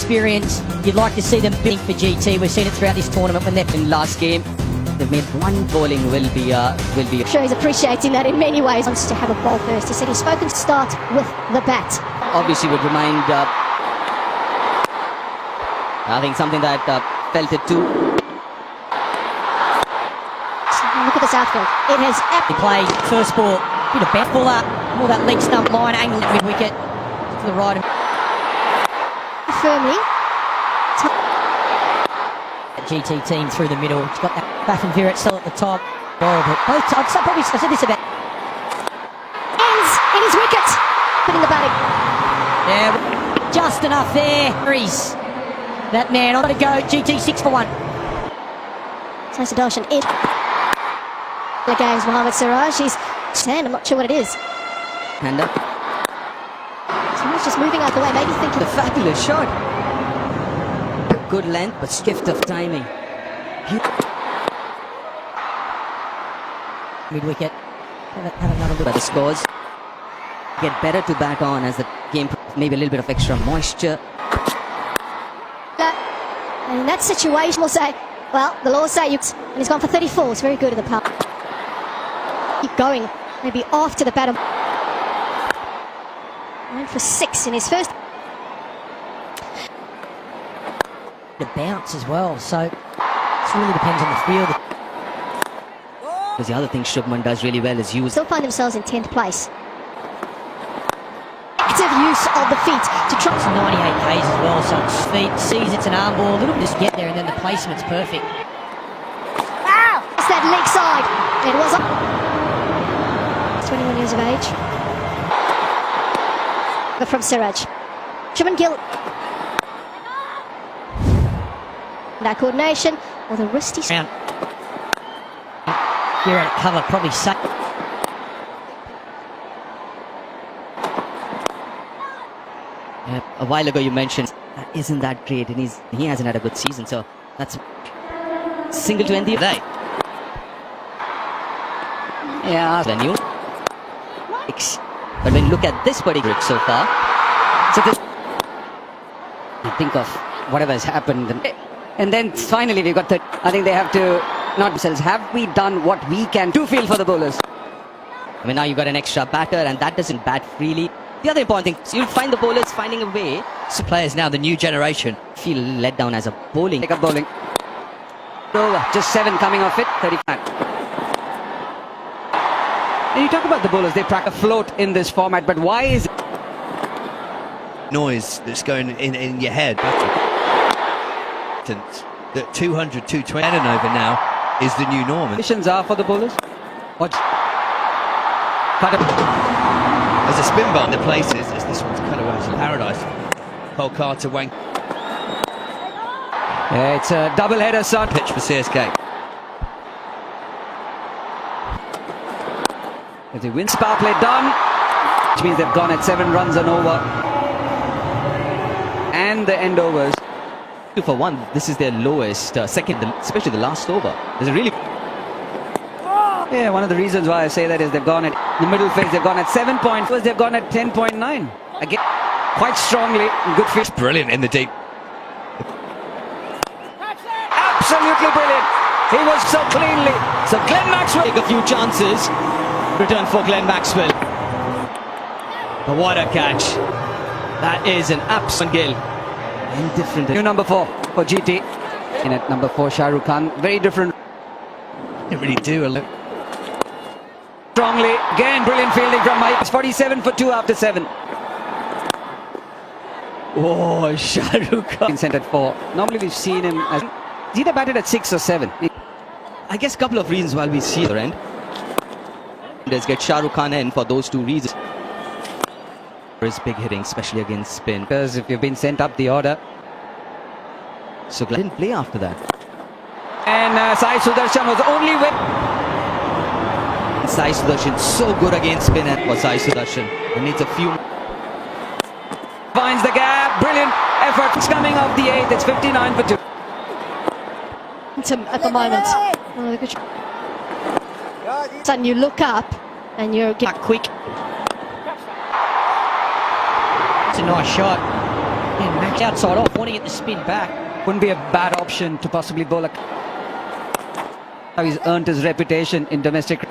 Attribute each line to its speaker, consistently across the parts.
Speaker 1: experience. You'd like to see them bidding for GT. We've seen it throughout this tournament when they've been last game. They've made one bowling will be. I'm
Speaker 2: sure he's appreciating that in many ways. Wants to have a ball first. He said he's spoken to start with the bat.
Speaker 1: Obviously would remind, I think something that felt it too.
Speaker 2: Look at this outfield. It has...
Speaker 1: He played first ball, bit of bat ball up, all that leg stump line, angle mid-wicket to the right.
Speaker 2: Firmly.
Speaker 1: GT team through the middle. He's got that back and virat still at the top. Oh, but both times, I said this about...
Speaker 2: Ends in his wicket. Putting the batting.
Speaker 1: Yeah, just enough there. Reese. That man, on to go. GT 6 for 1.
Speaker 2: So Sudarshan in. The game's Mohammad Siraj. He's 10. I'm not sure what it is.
Speaker 1: And
Speaker 2: Siraj just moving out the way, maybe thinking...
Speaker 1: The fabulous shot. Good length, but skift of timing. Mid-wicket. Have another look at the scores. Get better to bat on as the game, maybe a little bit of extra moisture.
Speaker 2: And in that situation, we'll say, well, the law say you... And he's gone for 34. It's very good in the power. Keep going. Maybe after the batter. Went for 6 in his first.
Speaker 1: The bounce as well, so it really depends on the field. Because the other thing Shubman does really well is use...
Speaker 2: Still find themselves in 10th place. Active use of the feet to try...
Speaker 1: It's 98 Ks as well, so it's feet, sees it's an arm ball, a little bit just get there and then the placement's perfect.
Speaker 2: Ow! It's that leg side. It was up. 21 years of age. But from Siraj. Shubman Gill. That coordination or the wristy
Speaker 1: round. You're at cover, probably safe. A while ago you mentioned that isn't that great, and he hasn't had a good season, so that's single to end the day. Yeah, then you. But when you look at this particular so far, so this, you think of whatever has happened. And then finally we've got I think they have to, not themselves, have we done what we can to feel for the bowlers? I mean, now you've got an extra batter and that doesn't bat freely. The other important thing, so you'll find the bowlers finding a way. So players now, the new generation, feel let down as a bowling. Take up bowling. Over, just 7 coming off it, 35. And you talk about the bowlers, they practice afloat in this format, but why is
Speaker 3: noise that's going in your head? That 200, 220 and over now is the new norm.
Speaker 1: Conditions are for the bowlers? What?
Speaker 3: There's a spin bar in the places as this one's cut away to paradise. Kolkata Wang.
Speaker 1: Yeah, it's a double header, son.
Speaker 3: Pitch for CSK.
Speaker 1: If they win, power play done, which means they've gone at 7 runs and over. And the end overs. 2 for 1, this is their lowest, second, especially the last over. There's a really... Yeah, one of the reasons why I say that is they've gone at the middle phase, they've gone at 7 points, they've gone at 10.9. Again, quite strongly, good fish.
Speaker 3: Brilliant in the deep.
Speaker 1: Absolutely brilliant. He was so cleanly. So Glenn Maxwell take a few chances. Return for Glenn Maxwell. But what a catch. That is an absolute gill. Indifferent. New number 4 for GT. In at number 4, Shah Rukh Khan. Very different.
Speaker 3: They really do.
Speaker 1: Strongly. Again, brilliant fielding from Mike. It's 47 for 2 after 7. Oh, Shah Rukh Khan. Sent at 4. Normally we've seen him as... He's either batted at 6 or 7.
Speaker 3: I guess a couple of reasons why we see the end. Let's get Shah Rukh Khan in for those 2 reasons. His big hitting, especially against spin.
Speaker 1: Because if you've been sent up the order.
Speaker 3: So Glenn didn't play after that.
Speaker 1: And Sai Sudarshan was only with...
Speaker 3: Sai Sudarshan so good against spin for Sai Sudarshan. He needs a few...
Speaker 1: Finds the gap. Brilliant effort. It's coming off the 8th. It's 59 for 2.
Speaker 2: At the moment. Oh, good. And you look up and you're
Speaker 1: quick. It's a nice shot.
Speaker 4: And Max outside off, wanting it to spin back.
Speaker 1: Wouldn't be a bad option to possibly bowl how he's earned his reputation in domestic.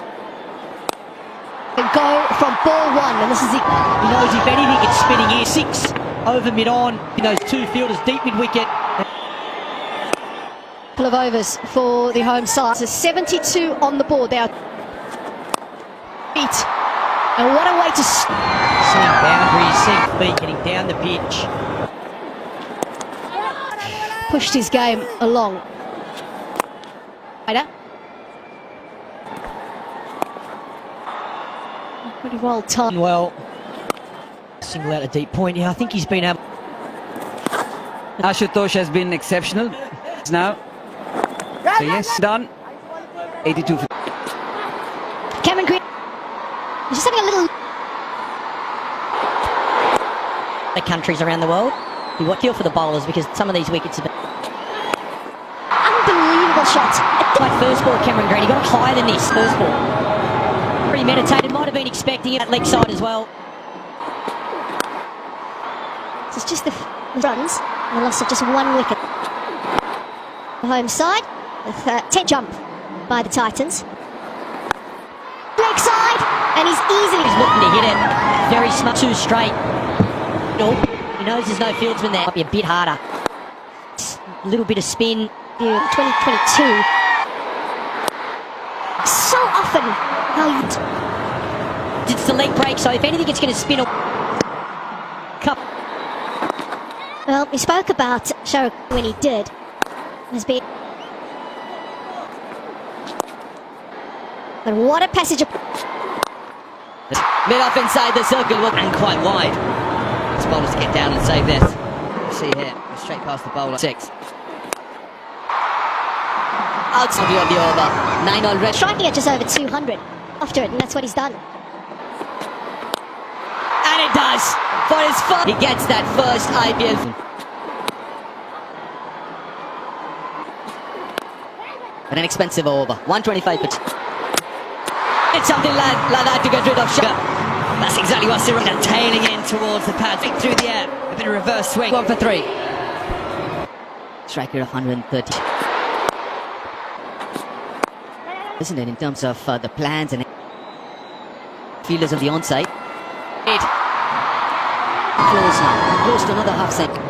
Speaker 2: And go from ball one, and this is it.
Speaker 4: He knows if anything, it's spinning here. 6 over mid-on. Those two fielders deep mid-wicket.
Speaker 2: Couple of overs for the home side. So 72 on the board. They are beat. And what a way to...
Speaker 4: Seeing boundaries, seeing feet, getting down the pitch.
Speaker 2: Pushed his game along. Right. Pretty well timed.
Speaker 4: Well, single out a deep point. Yeah, I think he's been able...
Speaker 1: Ashutosh has been exceptional now. So yes, done. 82.
Speaker 2: Cameron Green. He's just having a little...
Speaker 5: The countries around the world. You feel for the bowlers because some of these wickets have been...
Speaker 2: Unbelievable shot.
Speaker 5: My first ball, Cameron Green, he got higher than this first ball. Premeditated, might have been expecting it at leg side as well.
Speaker 2: So it's just the runs and the loss of just one wicket. The home side with 10 jump by the Titans. Leg side, and he's easily...
Speaker 5: He's looking to hit it. Very smart, 2 straight. No, he knows there's no fieldsman there. Might be a bit harder. A little bit of spin.
Speaker 2: 2022. So often how you...
Speaker 5: It's the leg break, so if anything, it's going to spin a cup.
Speaker 2: Well, we spoke about Shahrukh when he did. Has been... But what a passage of...
Speaker 5: Mid off inside the circle and quite wide. It's bowlers to get down and save this. See here, straight past the bowler. 6. Outside of the over. 9 already.
Speaker 2: Striking at just over 200 after it, and that's what he's done.
Speaker 5: And it does. For his first. He gets that first IPL. An inexpensive over. 125 pitch. It's something like that to get rid of sugar. That's exactly what Cyril is tailing in towards the pad. Through the air. A bit of reverse swing. 1 for 3. Strike rate of 130. Isn't it, in terms of the plans and fielders on the onside? 8. Close now. Close to another half second.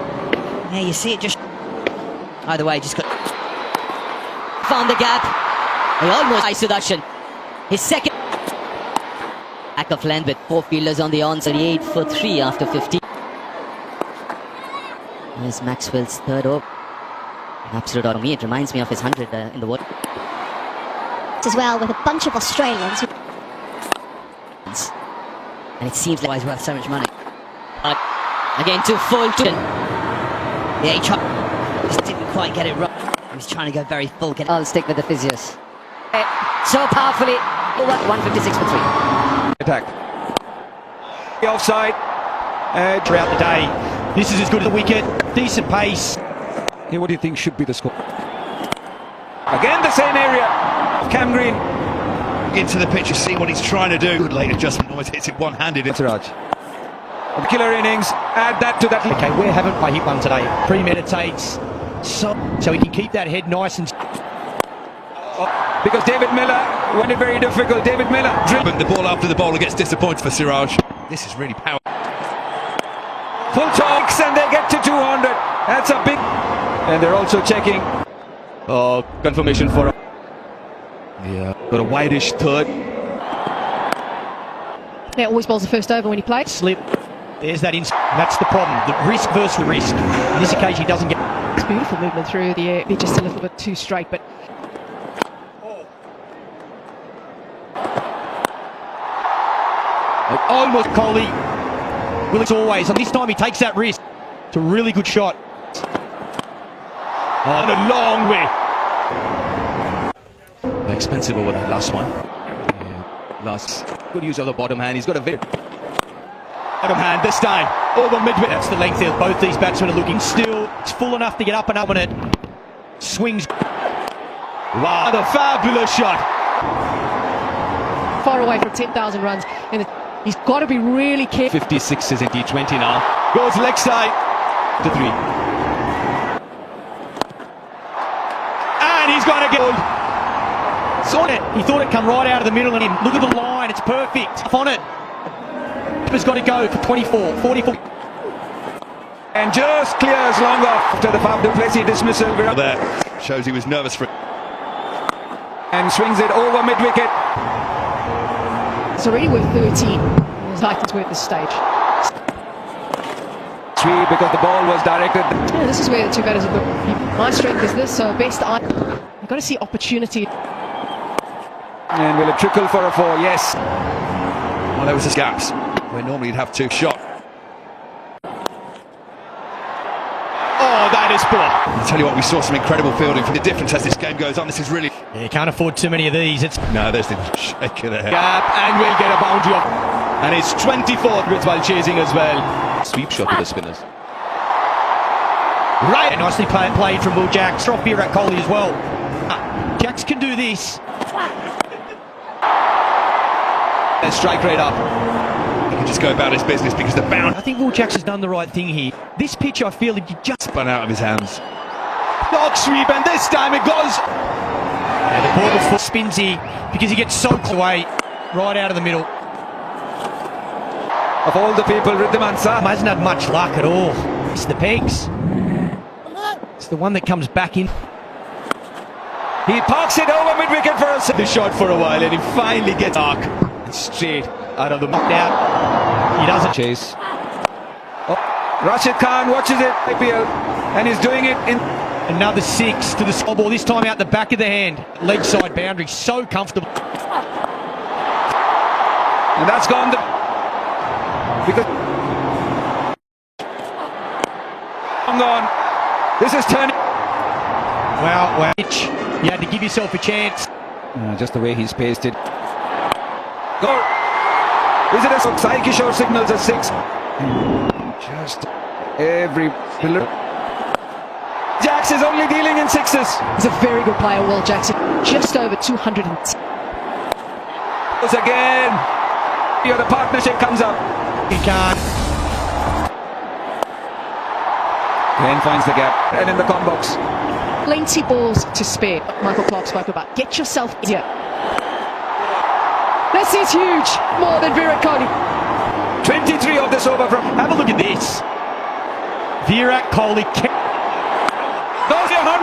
Speaker 5: Yeah, you see it just... Either way, just got... Found the gap. He almost... Sudarshan. His second... Back of land with 4 fielders on the onside. 8 for 3 after 50. There's Maxwell's third over. Absolute out of me. It reminds me of his 100 in the water.
Speaker 2: As well with a bunch of Australians.
Speaker 5: And it seems like he's worth so much money. Again, too full. Yeah, he just didn't quite get it right. He was trying to go very full.
Speaker 1: I'll stick with the physios. So powerfully. 156 for 3.
Speaker 6: Attack. The offside.
Speaker 4: Throughout the day. This is as good as the wicket. Decent pace.
Speaker 6: Yeah, what do you think should be the score? Again, the same area. Cam Green.
Speaker 7: Into the pitch, you see what he's trying to do. Good late adjustment, almost hits it one-handed.
Speaker 6: Siraj. Killer innings. Add that to that.
Speaker 4: Okay, where haven't I hit one today? Premeditates. So he can keep that head nice and...
Speaker 6: Because David Miller went it very difficult. David Miller
Speaker 7: But the ball after the bowler gets disappointed for Siraj. This is really powerful.
Speaker 6: full talks and they get to 200. That's a big... And they're also checking confirmation for...
Speaker 7: Yeah, got a wideish third.
Speaker 8: Yeah, always bowls the first over when he plays.
Speaker 4: Slip. There's that that's the problem. The risk versus the risk. In this occasion, he doesn't get...
Speaker 8: It's beautiful movement through the air. They're just a little bit too straight, but...
Speaker 4: Almost Kholi. Well, it's always. And this time he takes that risk. It's a really good shot. On a long way.
Speaker 7: Expensive over that last one. Yeah, last good use of the bottom hand. He's got a bit.
Speaker 4: Bottom hand this time. Over midway. That's the length there. Both these batsmen are looking still. It's full enough to get up and up on it. Swings. Wow, what a fabulous shot.
Speaker 8: Far away from 10,000 runs. And he's got to be really careful.
Speaker 7: 56 is in T20 now.
Speaker 4: Goes leg side. to 3. And he's got to get saw it. He thought it'd come right out of the middle and him. Look at the line, it's perfect. Up on it. Has got to go for 24, 44.
Speaker 6: And just clears long off after the Fab du Plessis dismissal.
Speaker 7: There shows he was nervous for it.
Speaker 6: And swings it over mid-wicket.
Speaker 8: It's already worth 13. The Titans were at this stage.
Speaker 6: Sweet, because the ball was directed.
Speaker 8: Yeah, this is where the two batters have got. My strength is this, so best eye. You've got to see opportunity.
Speaker 6: And will it trickle for a 4? Yes.
Speaker 7: Well, there was just gaps where normally you'd have 2 shot.
Speaker 4: Oh, that is poor.
Speaker 7: I tell you what, we saw some incredible fielding. For the difference as this game goes on, this is really...
Speaker 4: Yeah, you can't afford too many of these. It's
Speaker 7: No, there's the shake of the head.
Speaker 4: gap, and we'll get a boundary off. And it's 24th while chasing as well.
Speaker 7: Sweep shot of the spinners.
Speaker 4: Right, nicely played from Will Jacks. Drop virat kholi as well. Jacks can do this. And strike rate up.
Speaker 7: He can just go about his business because the bound
Speaker 4: I think Will Jacks has done the right thing here. This pitch, I feel that you just
Speaker 7: spun out of his hands.
Speaker 4: dog sweep, and this time it goes. And the ball before spins here because he gets soaked away right out of the middle.
Speaker 6: Of all the people, Riddhiman Shah
Speaker 4: Hasn't had much luck at all. It's the pegs. It's the one that comes back in.
Speaker 6: he parks it over mid-wicket for us.
Speaker 4: The shot for a while, and he finally gets arc and straight out of the knockdown. He doesn't
Speaker 6: Chase. Oh, Rashid Khan watches it, IPL, and he's doing it in.
Speaker 4: another 6 to the scoreboard. This time out the back of the hand, leg side boundary, so comfortable.
Speaker 6: And that's gone. Because. I'm gone. This is turning.
Speaker 4: Wow. You had to give yourself a chance.
Speaker 6: Just the way he's paced it. Go. Is it a Sai Kishore signals a 6? Just every pillar. Jacks is only dealing in 6s.
Speaker 8: He's a very good player, Will Jackson. Just over 200.
Speaker 6: Goes again. Here the partnership comes up.
Speaker 4: He can't.
Speaker 6: Glenn finds the gap and in the con box.
Speaker 8: Plenty balls to spare. Michael Clark spoke about. Get yourself here. This is huge. More than Virat Kohli.
Speaker 6: 23 of this over from.
Speaker 4: Have a look at this. Virat Kohli
Speaker 6: Goes 100.